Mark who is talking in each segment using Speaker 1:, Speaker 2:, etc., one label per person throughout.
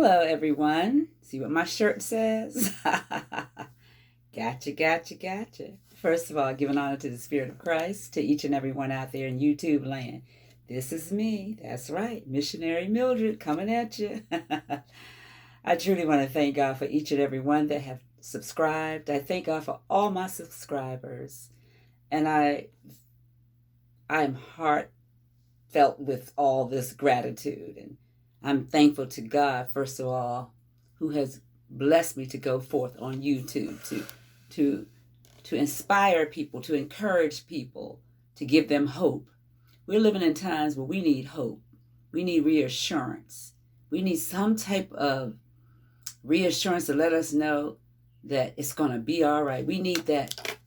Speaker 1: Hello, everyone. See what my shirt says? Gotcha, gotcha, gotcha. First of all, giving honor to the Spirit of Christ, to each and every one out there in YouTube land. This is me. That's right. Missionary Mildred coming at you. I truly want to thank God for each and every one that have subscribed. I thank God for all my subscribers. And I'm heartfelt with all this gratitude. And I'm thankful to God, first of all, who has blessed me to go forth on YouTube to to inspire people, to encourage people, to give them hope. We're living in times where we need hope. We need reassurance. We need some type of reassurance to let us know that it's going to be all right. We need that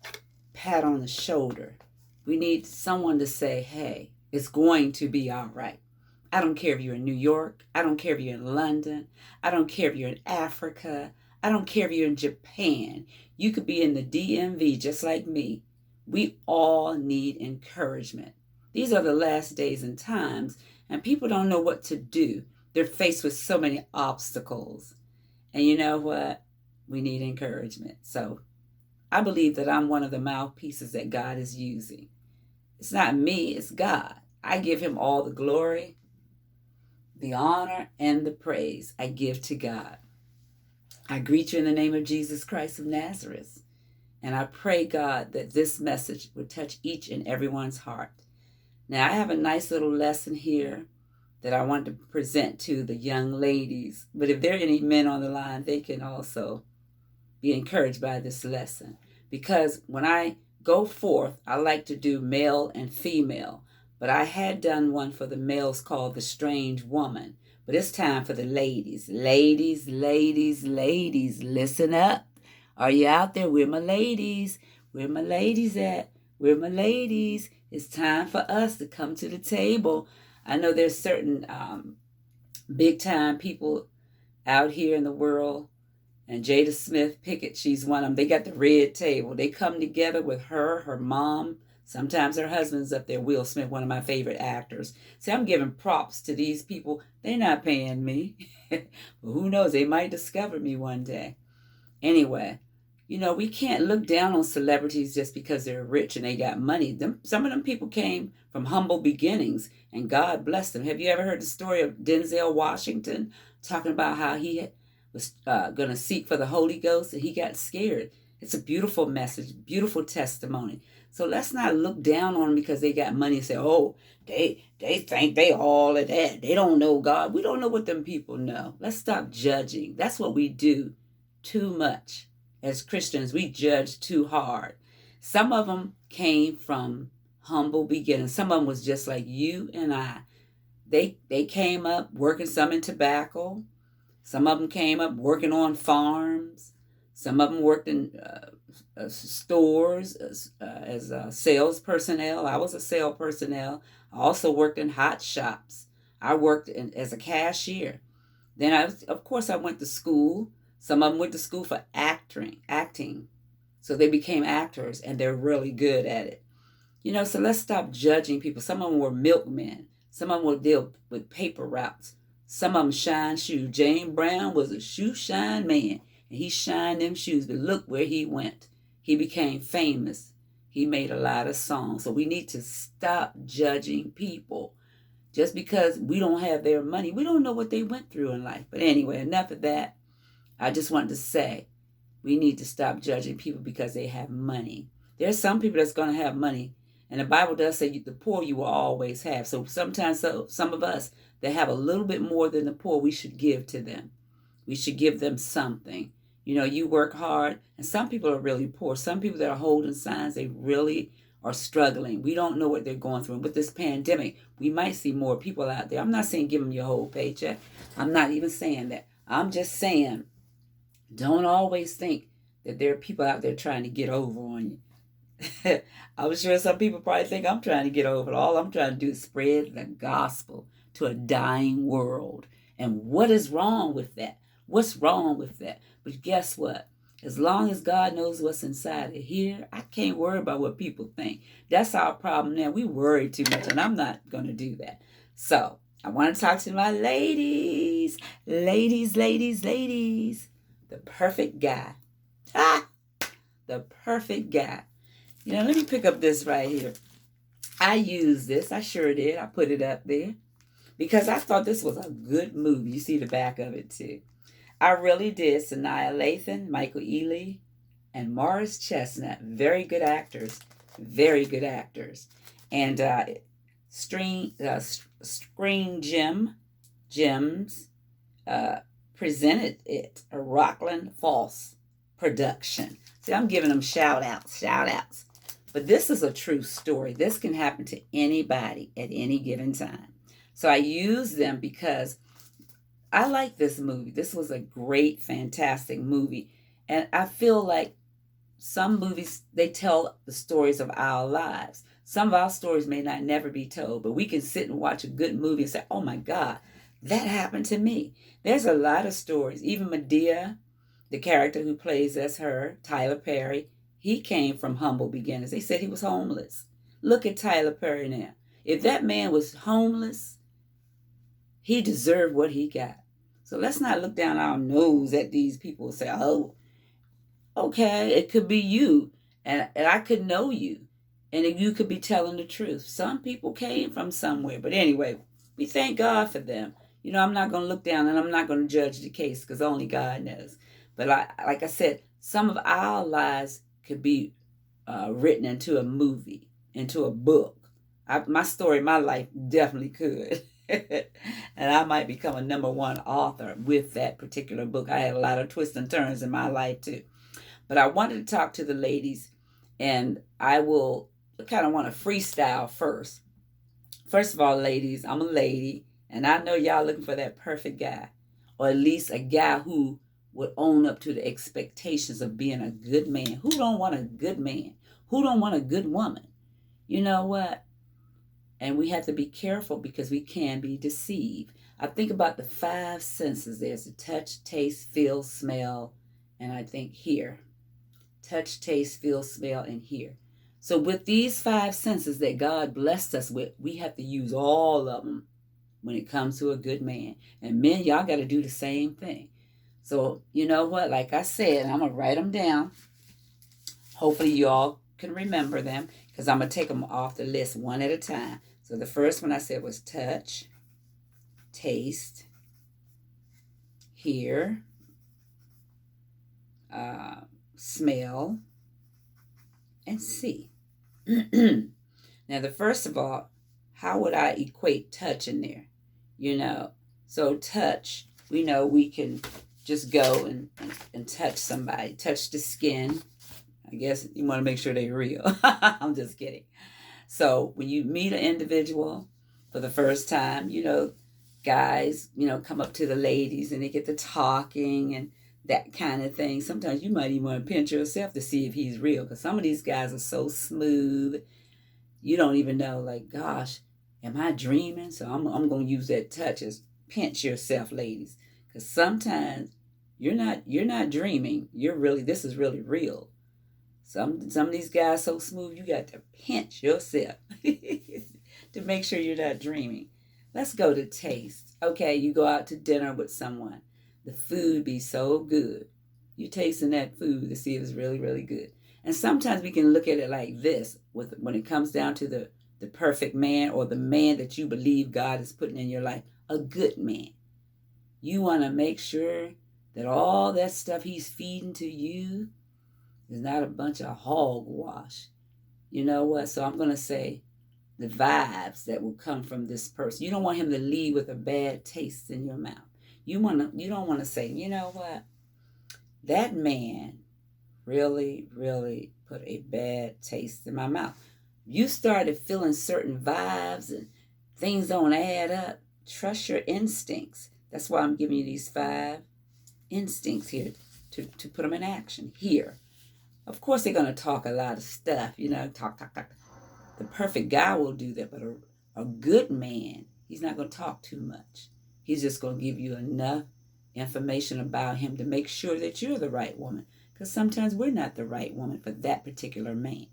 Speaker 1: pat on the shoulder. We need someone to say, hey, it's going to be all right. I don't care if you're in New York. I don't care if you're in London. I don't care if you're in Africa. I don't care if you're in Japan. You could be in the DMV just like me. We all need encouragement. These are the last days and times, and people don't know what to do. They're faced with so many obstacles. And you know what? We need encouragement. So I believe that I'm one of the mouthpieces that God is using. It's not me, it's God. I give him all the glory, the honor, and the praise I give to God. I greet you in the name of Jesus Christ of Nazareth. And I pray, God, that this message would touch each and everyone's heart. Now, I have a nice little lesson here that I want to present to the young ladies. But if there are any men on the line, they can also be encouraged by this lesson. Because when I go forth, I like to do male and female. But I had done one for the males called The Strange Woman. But it's time for the ladies. Ladies, ladies, ladies, listen up. Are you out there? Where my ladies? Where my ladies at? Where my ladies? It's time for us to come to the table. I know there's certain big time people out here in the world. And Jada Smith Pickett, she's one of them. They got the red table. They come together with her mom. Sometimes her husband's up there, Will Smith, one of my favorite actors. See, I'm giving props to these people. They're not paying me. But who knows? They might discover me one day. Anyway, we can't look down on celebrities just because they're rich and they got money. Some of them people came from humble beginnings, and God blessed them. Have you ever heard the story of Denzel Washington talking about how he was going to seek for the Holy Ghost and he got scared? It's a beautiful message, beautiful testimony. So let's not look down on them because they got money and say, oh, they think they all of that. They don't know God. We don't know what them people know. Let's stop judging. That's what we do too much. As Christians, we judge too hard. Some of them came from humble beginnings. Some of them was just like you and I. They came up working some in tobacco. Some of them came up working on farms. Some of them worked in stores as sales personnel. I was a sales personnel. I also worked in hot shops. I worked as a cashier. Then, of course, I went to school. Some of them went to school for acting. So they became actors, and they're really good at it. So let's stop judging people. Some of them were milkmen. Some of them would deal with paper routes. Some of them shine shoes. James Brown was a shoe shine man, and he shined them shoes. But look where he went. He became famous. He made a lot of songs. So we need to stop judging people. Just because we don't have their money, we don't know what they went through in life. But anyway, enough of that. I just wanted to say we need to stop judging people because they have money. There's some people that's going to have money. And the Bible does say the poor you will always have. So sometimes some of us that have a little bit more than the poor, we should give to them. We should give them something. You work hard. And some people are really poor. Some people that are holding signs, they really are struggling. We don't know what they're going through. And with this pandemic, we might see more people out there. I'm not saying give them your whole paycheck. I'm not even saying that. I'm just saying don't always think that there are people out there trying to get over on you. I'm sure some people probably think I'm trying to get over. All I'm trying to do is spread the gospel to a dying world. And what is wrong with that? What's wrong with that? But guess what? As long as God knows what's inside of here, I can't worry about what people think. That's our problem now. We worry too much, and I'm not going to do that. So I want to talk to my ladies. Ladies, ladies, ladies. The perfect guy. Ah, the perfect guy. You know, let me pick up this right here. I used this. I sure did. I put it up there because I thought this was a good movie. You see the back of it too. I really did. Sanaa Lathan, Michael Ealy, and Morris Chestnut. Very good actors. Very good actors. And Screen Gems presented it. A Rockland Falls production. See, I'm giving them shout outs. But this is a true story. This can happen to anybody at any given time. So I use them because I like this movie. This was a great, fantastic movie. And I feel like some movies, they tell the stories of our lives. Some of our stories may not never be told, but we can sit and watch a good movie and say, oh my God, that happened to me. There's a lot of stories. Even Medea, the character who plays as her, Tyler Perry, he came from humble beginnings. They said he was homeless. Look at Tyler Perry now. If that man was homeless, he deserved what he got. So let's not look down our nose at these people and say, oh, okay, it could be you. And I could know you. And you could be telling the truth. Some people came from somewhere. But anyway, we thank God for them. You know, I'm not going to look down and I'm not going to judge the case because only God knows. But like I said, some of our lives could be written into a movie, into a book. My story, my life definitely could. And I might become a #1 author with that particular book. I had a lot of twists and turns in my life too. But I wanted to talk to the ladies, and I will kind of want to freestyle first. First of all, ladies, I'm a lady, and I know y'all looking for that perfect guy, or at least a guy who would own up to the expectations of being a good man. Who don't want a good man? Who don't want a good woman? You know what? And we have to be careful because we can be deceived. I think about the 5 senses. There's the touch, taste, feel, smell, and I think hear. Touch, taste, feel, smell, and hear. So with these 5 senses that God blessed us with, we have to use all of them when it comes to a good man. And men, y'all got to do the same thing. So you know what? Like I said, I'm going to write them down. Hopefully you all can remember them because I'm going to take them off the list one at a time. So the first one I said was touch, taste, hear, smell, and see. Now, the first of all, how would I equate touch in there? You know, so touch, we know we can just go and touch somebody, touch the skin. I guess you want to make sure they're real. I'm just kidding. So when you meet an individual for the first time, you know, guys, you know, come up to the ladies and they get to talking and that kind of thing. Sometimes you might even want to pinch yourself to see if he's real because some of these guys are so smooth. You don't even know, like, gosh, am I dreaming? So I'm going to use that touch as pinch yourself, ladies, because sometimes you're not dreaming. This is really real. Some of these guys so smooth, you got to pinch yourself to make sure you're not dreaming. Let's go to taste. Okay, you go out to dinner with someone. The food be so good. You tasting that food to see if it's really, really good. And sometimes we can look at it like this when it comes down to the perfect man or the man that you believe God is putting in your life, a good man. You want to make sure that all that stuff he's feeding to you is not a bunch of hogwash. You know what? So I'm going to say the vibes that will come from this person. You don't want him to leave with a bad taste in your mouth. You don't want to say, you know what? That man really, really put a bad taste in my mouth. You started feeling certain vibes and things don't add up. Trust your instincts. That's why I'm giving you these 5 instincts here to put them in action here. Of course, they're going to talk a lot of stuff, you know, talk. The perfect guy will do that, but a good man, he's not going to talk too much. He's just going to give you enough information about him to make sure that you're the right woman. Because sometimes we're not the right woman for that particular man.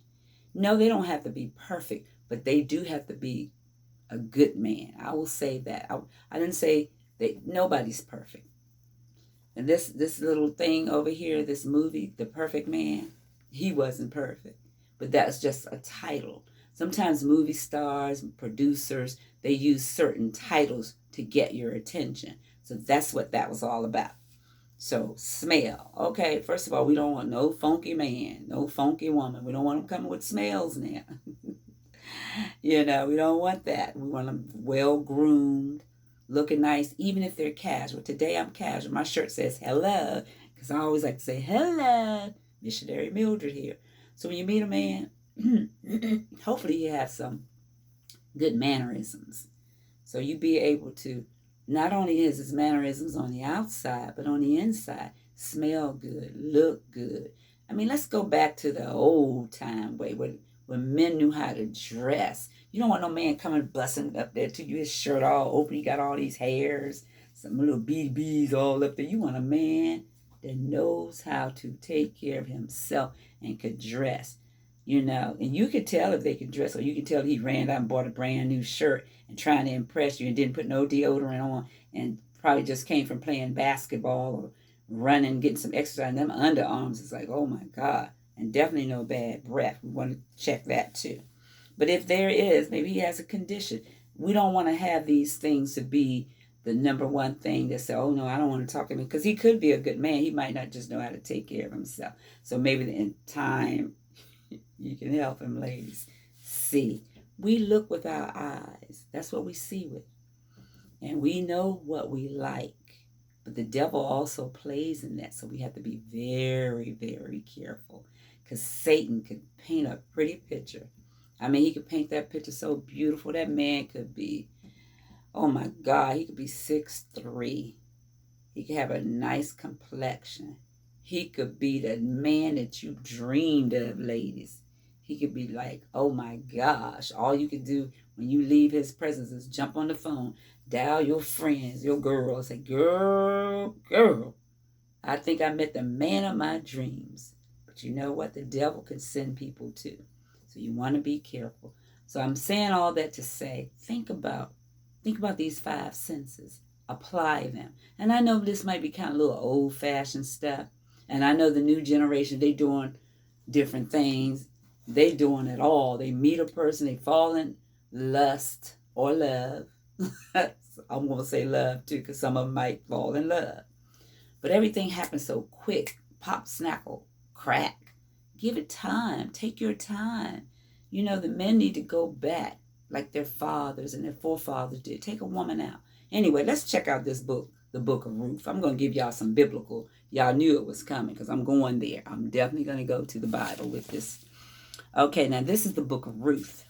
Speaker 1: No, they don't have to be perfect, but they do have to be a good man. I will say that. I didn't say that nobody's perfect. And this little thing over here, this movie, The Perfect Man, he wasn't perfect. But that's just a title. Sometimes movie stars, producers, they use certain titles to get your attention. So that's what that was all about. So smell. Okay, first of all, we don't want no funky man, no funky woman. We don't want them coming with smells now. We don't want that. We want them well groomed, looking nice, even if they're casual. Today I'm casual. My shirt says hello, because I always like to say hello, missionary Mildred here. So when you meet a man, hopefully you have some good mannerisms. So you be able to, not only is his mannerisms on the outside, but on the inside, smell good, look good. I mean, let's go back to the old time way when men knew how to dress. You don't want no man coming busting up there to you, his shirt all open, he got all these hairs, some little BBs all up there. You want a man that knows how to take care of himself and could dress. And you could tell if they could dress, or you could tell he ran out and bought a brand new shirt and trying to impress you and didn't put no deodorant on and probably just came from playing basketball or running, getting some exercise. And them underarms is like, oh my God. And definitely no bad breath. We want to check that too. But if there is, maybe he has a condition. We don't want to have these things to be the number one thing that say, oh no, I don't want to talk to him. Because he could be a good man. He might not just know how to take care of himself. So maybe in time, you can help him, ladies. See, we look with our eyes. That's what we see with. And we know what we like. But the devil also plays in that. So we have to be very, very careful. Because Satan could paint a pretty picture. I mean, he could paint that picture so beautiful. That man could be, oh my God, he could be 6'3". He could have a nice complexion. He could be the man that you dreamed of, ladies. He could be like, oh my gosh, all you could do when you leave his presence is jump on the phone, dial your friends, your girls, say, girl, I think I met the man of my dreams. But you know what? The devil can send people too. So you want to be careful. So I'm saying all that to say, think about these 5 senses. Apply them. And I know this might be kind of a little old-fashioned stuff. And I know the new generation, they doing different things. They doing it all. They meet a person, they fall in lust or love. I'm going to say love too, because some of them might fall in love. But everything happens so quick. Pop, snackle, crack. Give it time. Take your time. The men need to go back like their fathers and their forefathers did. Take a woman out. Anyway, let's check out this book, the book of Ruth. I'm going to give y'all some biblical. Y'all knew it was coming because I'm going there. I'm definitely going to go to the Bible with this. Okay, now this is the book of Ruth.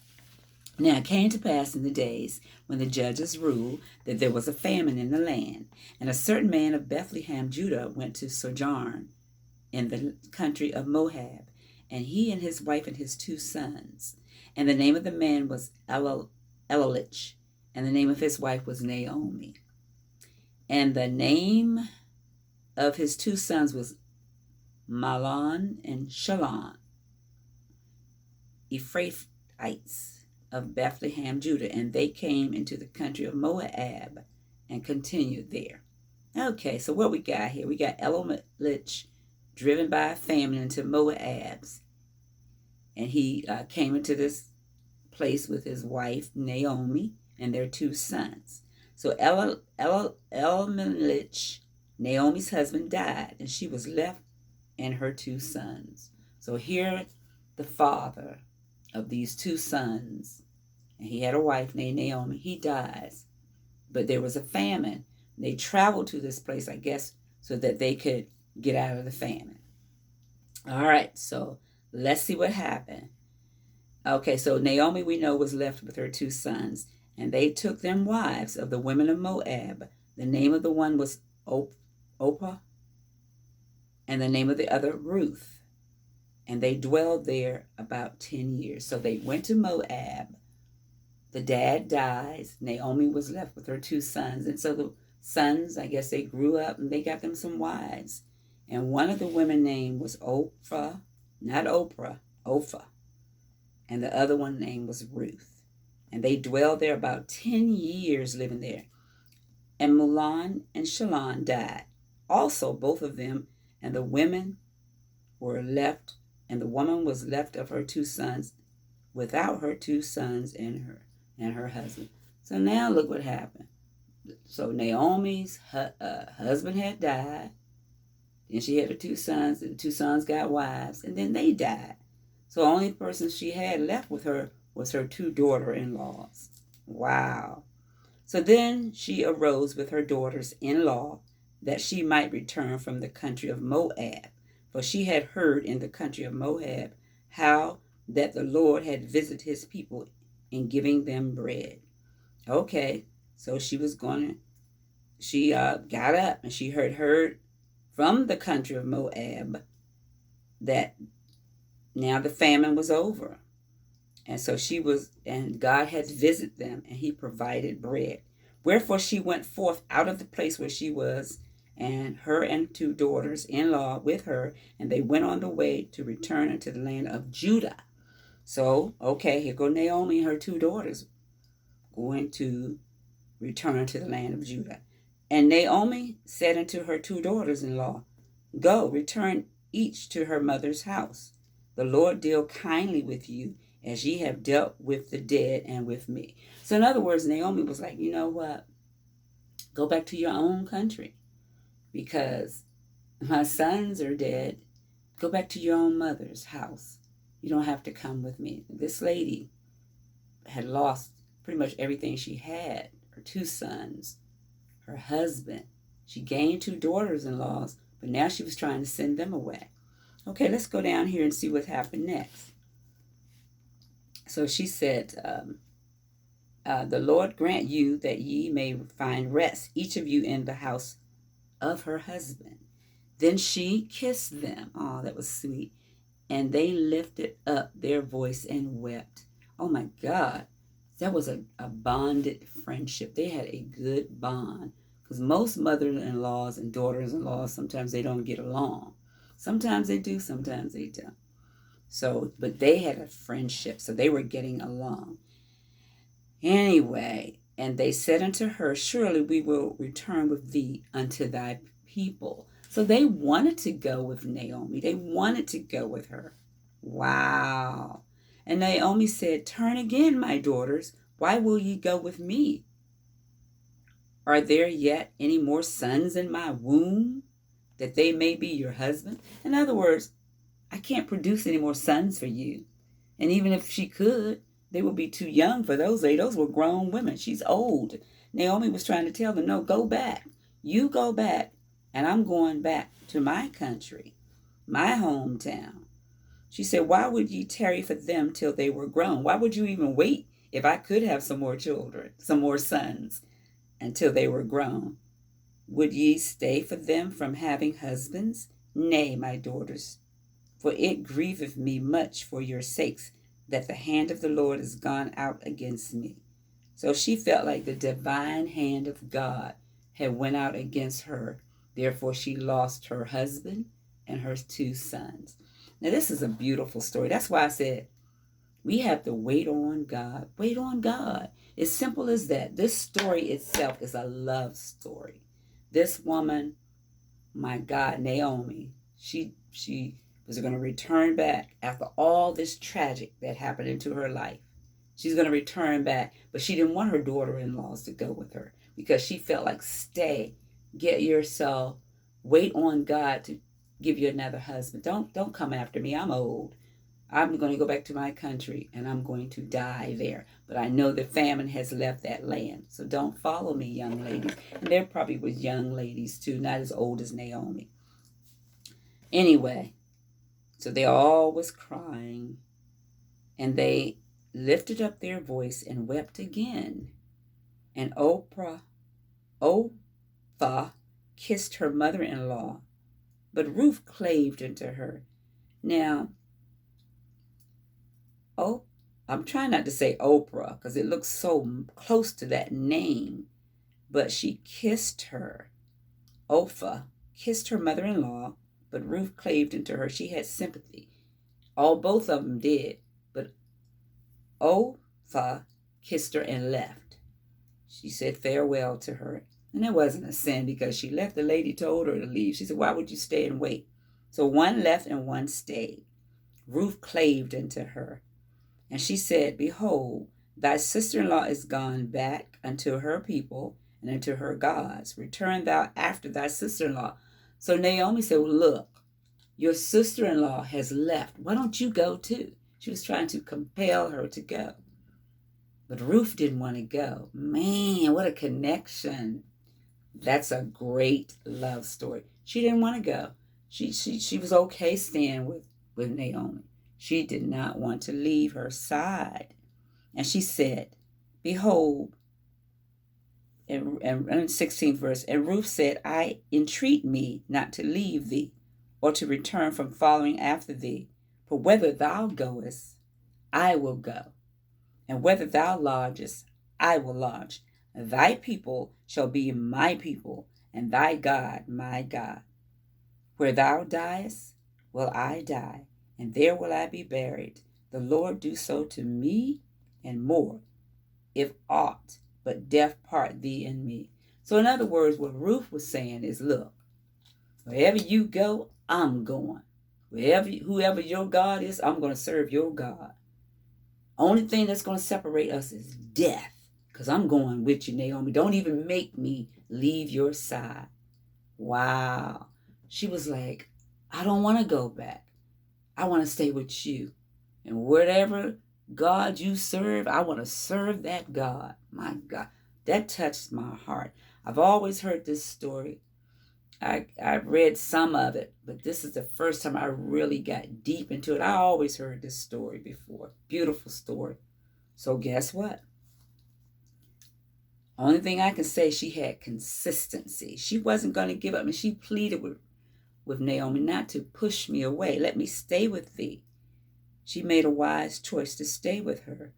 Speaker 1: Now it came to pass in the days when the judges ruled that there was a famine in the land, and a certain man of Bethlehem, Judah, went to sojourn in the country of Moab, and he and his wife and his 2 sons. And the name of the man was Elilich, and the name of his wife was Naomi. And the name of his 2 sons was Mahlon and Shalon, Ephrathites of Bethlehem, Judah, and they came into the country of Moab and continued there. Okay, so what we got here? We got Elimelech driven by a famine into Moabs, and he came into this place with his wife Naomi and their 2 sons. So Elimelech, Naomi's husband, died, and she was left and her 2 sons. So here the father of these 2 sons, and he had a wife named Naomi, he dies. But there was a famine. They traveled to this place, I guess, so that they could get out of the famine. All right, so let's see what happened. Okay, so Naomi, we know, was left with her 2 sons, and they took them wives of the women of Moab. The name of the one was Oprah, and the name of the other Ruth. And they dwelled there about 10 years. So they went to Moab. The dad dies. Naomi was left with her 2 sons. And so the sons, I guess they grew up and they got them some wives. And one of the women name was Oprah, not Oprah, Opha. And the other one name was Ruth. And they dwelled there about 10 years living there. And Mulan and Shalon died. Also, both of them, and the women were left, and the woman was left of her 2 sons, without her 2 sons and her husband. So now look what happened. So Naomi's husband had died. Then she had her 2 sons. The 2 sons got wives, and then they died. So the only person she had left with her was her 2 daughter-in-laws. Wow. So then she arose with her daughters-in-law, that she might return from the country of Moab. For she had heard in the country of Moab how that the Lord had visited his people in giving them bread. Okay, so she got up and she heard from the country of Moab that now the famine was over. And so and God had visited them, and he provided bread. Wherefore she went forth out of the place where she was, and her and 2 daughters-in-law with her, and they went on the way to return unto the land of Judah. So, okay, here go Naomi and her 2 daughters going to return to the land of Judah. And Naomi said unto her 2 daughters-in-law, Go, return each to her mother's house. The Lord deal kindly with you, as ye have dealt with the dead and with me. So in other words, Naomi was like, you know what? Go back to your own country, because my sons are dead. Go back to your own mother's house. You don't have to come with me. This lady had lost pretty much everything she had. Her 2 sons, her husband. She gained 2 daughters-in-laws, but now she was trying to send them away. Okay, let's go down here and see what happened next. So she said, the Lord grant you that ye may find rest, each of you in the house of her husband. Then she kissed them. Oh, that was sweet. And they lifted up their voice and wept. Oh my God. That was a bonded friendship. They had a good bond. Because most mothers-in-laws and daughters-in-laws, sometimes they don't get along. Sometimes they do, sometimes they don't. So, but they had a friendship, so they were getting along. Anyway, and they said unto her, Surely we will return with thee unto thy people. So they wanted to go with Naomi. They wanted to go with her. Wow. And Naomi said, Turn again, my daughters. Why will ye go with me? Are there yet any more sons in my womb, that they may be your husband? In other words, I can't produce any more sons for you. And even if she could, they would be too young for those. Those were grown women. She's old. Naomi was trying to tell them, no, go back. You go back, and I'm going back to my country, my hometown. She said, why would ye tarry for them till they were grown? Why would you even wait if I could have some more children, some more sons, until they were grown? Would ye stay for them from having husbands? Nay, my daughters, for it grieveth me much for your sakes, that the hand of the Lord is gone out against me. So she felt like the divine hand of God had went out against her. Therefore, she lost her husband and her 2 sons. Now, this is a beautiful story. That's why I said we have to wait on God. Wait on God. It's simple as that. This story itself is a love story. This woman, my God, Naomi, she was going to return back after all this tragic that happened into her life. She's going to return back, but she didn't want her daughter-in-laws to go with her because she felt like, stay, get yourself, wait on God to give you another husband. Don't come after me. I'm old. I'm going to go back to my country and I'm going to die there. But I know the famine has left that land. So don't follow me, young ladies. And there probably was young ladies too, not as old as Naomi. Anyway, so they all was crying, and they lifted up their voice and wept again. And Orpah kissed her mother-in-law, but Ruth claved unto her. Now, I'm trying not to say Oprah because it looks so close to that name, but she kissed her. Orpah kissed her mother-in-law, but Ruth claved into her. She had sympathy. Both of them did, but Orpah kissed her, and left. She said farewell to her. And it wasn't a sin because she left. The lady told her to leave. She said, why would you stay and wait? So one left and one stayed. Ruth claved into her. And she said, behold, thy sister-in-law is gone back unto her people and unto her gods. Return thou after thy sister-in-law. So Naomi said, well, look, your sister-in-law has left. Why don't you go too? She was trying to compel her to go. But Ruth didn't want to go. Man, what a connection. That's a great love story. She didn't want to go. She was okay staying with Naomi. She did not want to leave her side. And she said, behold, in 16th verse, and Ruth said, I entreat me not to leave thee, or to return from following after thee. For whether thou goest, I will go. And whether thou lodgest, I will lodge. Thy people shall be my people, and thy God my God. Where thou diest, will I die, and there will I be buried. The Lord do so to me, and more, if aught but death part thee and me. So in other words, what Ruth was saying is, look, wherever you go, I'm going. Whoever your God is, I'm going to serve your God. Only thing that's going to separate us is death, because I'm going with you, Naomi. Don't even make me leave your side. Wow. She was like, I don't want to go back. I want to stay with you. And whatever God you serve, I want to serve that God. My God, that touched my heart. I've always heard this story. I've read some of it, but this is the first time I really got deep into it. I always heard this story before. Beautiful story. So guess what? Only thing I can say, she had consistency. She wasn't going to give up, and she pleaded with Naomi not to push me away. Let me stay with thee. She made a wise choice to stay with her.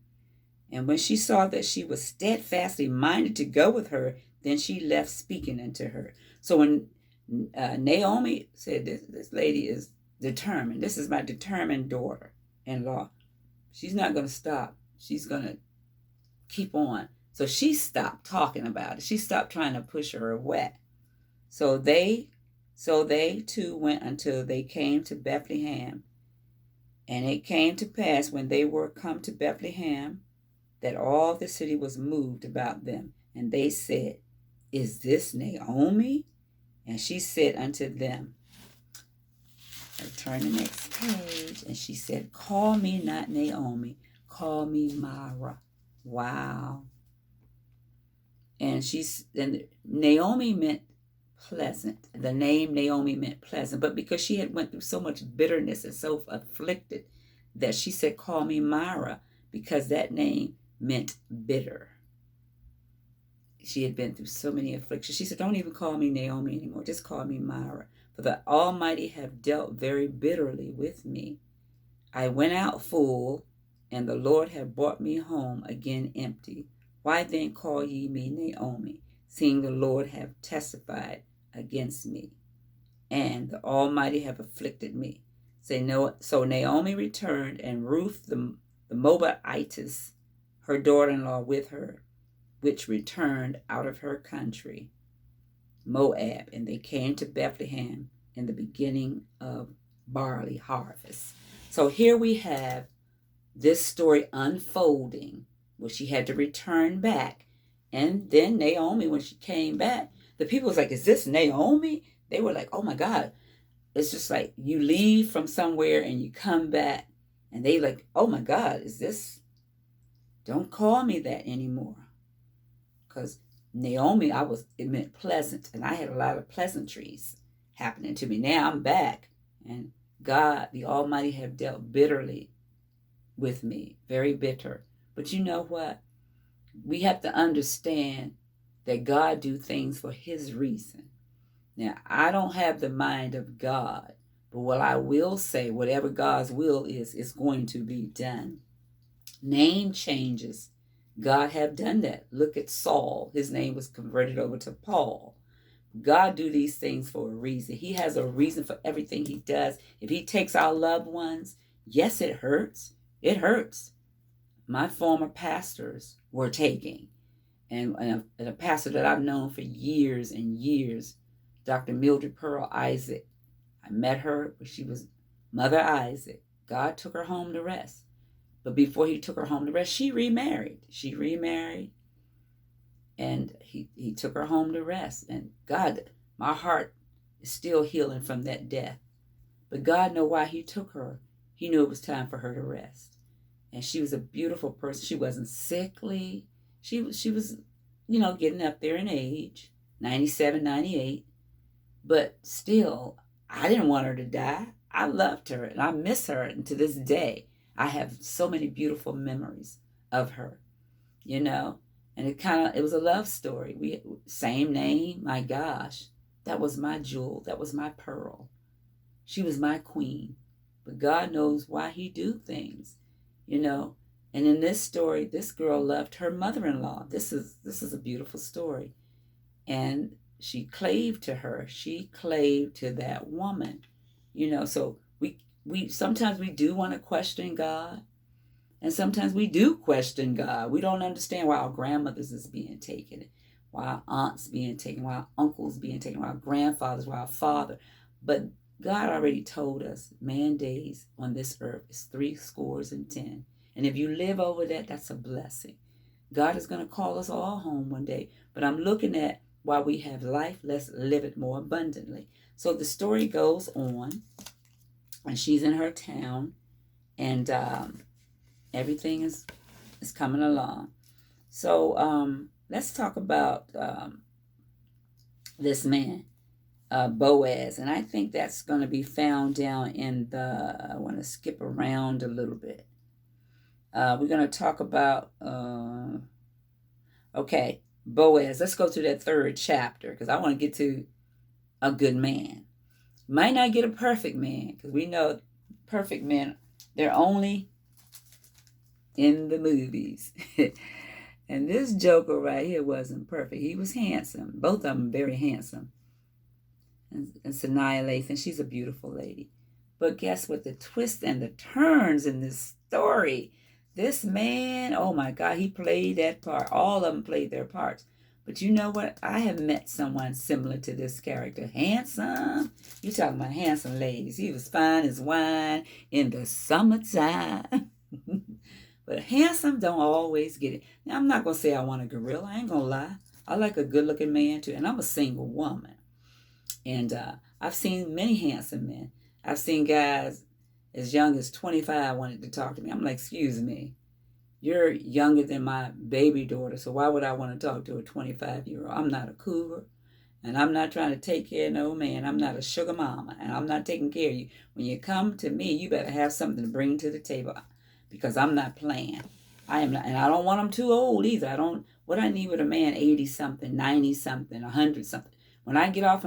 Speaker 1: And when she saw that she was steadfastly minded to go with her, then she left speaking unto her. So when Naomi said, this lady is determined. This is my determined daughter-in-law. She's not going to stop. She's going to keep on. So she stopped talking about it. She stopped trying to push her away. So they too went until they came to Bethlehem. And it came to pass when they were come to Bethlehem that all the city was moved about them. And they said, is this Naomi? And she said unto them, turn the next page, and she said, call me not Naomi, call me Mara. Wow. And Naomi meant pleasant. The name Naomi meant pleasant, but because she had went through so much bitterness and so afflicted, that she said, call me Mara, because that name meant bitter. She had been through so many afflictions. She said, don't even call me Naomi anymore. Just call me Mara. For the Almighty have dealt very bitterly with me. I went out full, and the Lord have brought me home again empty. Why then call ye me Naomi, seeing the Lord have testified against me, and the Almighty have afflicted me? So Naomi returned, and Ruth the Moabitess, her daughter-in-law, with her, which returned out of her country, Moab, and they came to Bethlehem in the beginning of barley harvest. So here we have this story unfolding, where she had to return back. And then Naomi, when she came back, the people was like, is this Naomi? They were like, oh my God. It's just like you leave from somewhere and you come back, and they like, oh my God, is this? Don't call me that anymore. Because Naomi, it meant pleasant, and I had a lot of pleasantries happening to me. Now I'm back, and God, the Almighty, have dealt bitterly with me, very bitter. But you know what? We have to understand that God do things for his reason. Now, I don't have the mind of God, but what I will say, whatever God's will is going to be done. Name changes. God have done that. Look at Saul. His name was converted over to Paul. God do these things for a reason. He has a reason for everything he does. If he takes our loved ones, yes, it hurts. It hurts. my former pastors were taking. And a pastor that I've known for years and years, Dr. Mildred Pearl Isaac. I met her when she was Mother Isaac. God took her home to rest. But before he took her home to rest, she remarried. She remarried, and he took her home to rest. And God, my heart is still healing from that death. But God knew why he took her. He knew it was time for her to rest. And she was a beautiful person. She wasn't sickly. She was, getting up there in age, 97, 98. But still, I didn't want her to die. I loved her, and I miss her. And to this day, I have so many beautiful memories of her, And it was a love story. Same name, my gosh. That was my jewel. That was my pearl. She was my queen. But God knows why he do things, And in this story, this girl loved her mother-in-law. This is a beautiful story. And she claved to her. She claved to that woman, So we sometimes we do want to question God. And sometimes we do question God. We don't understand why our grandmothers is being taken, why our aunts being taken, why our uncles being taken, why our grandfathers, why our father. But God already told us, man days on this earth is 70. And if you live over that, that's a blessing. God is going to call us all home one day. But I'm looking at while we have life, let's live it more abundantly. So the story goes on, and she's in her town, and everything is coming along. So let's talk about this man, Boaz. And I think that's going to be found down in I want to skip around a little bit. We're going to talk about, Boaz. Let's go to that 3rd chapter, because I want to get to a good man. Might not get a perfect man, because we know perfect men, they're only in the movies. And this joker right here wasn't perfect. He was handsome. Both of them very handsome. And Sanaa Lathan, she's a beautiful lady. But guess what? The twists and the turns in this story. This man, oh my God, he played that part. All of them played their parts. But you know what? I have met someone similar to this character. Handsome. You talking about handsome ladies. He was fine as wine in the summertime. But handsome don't always get it. Now, I'm not going to say I want a gorilla. I ain't going to lie. I like a good-looking man, too. And I'm a single woman. And I've seen many handsome men. I've seen guys as young as 25 wanted to talk to me. I'm like, excuse me. You're younger than my baby daughter, so why would I want to talk to a 25-year-old? I'm not a cougar. And I'm not trying to take care of no man. I'm not a sugar mama. And I'm not taking care of you. When you come to me, you better have something to bring to the table. Because I'm not playing. I am not, and I don't want them too old either. What I need with a man, 80-something, 90-something, 100-something. When I get off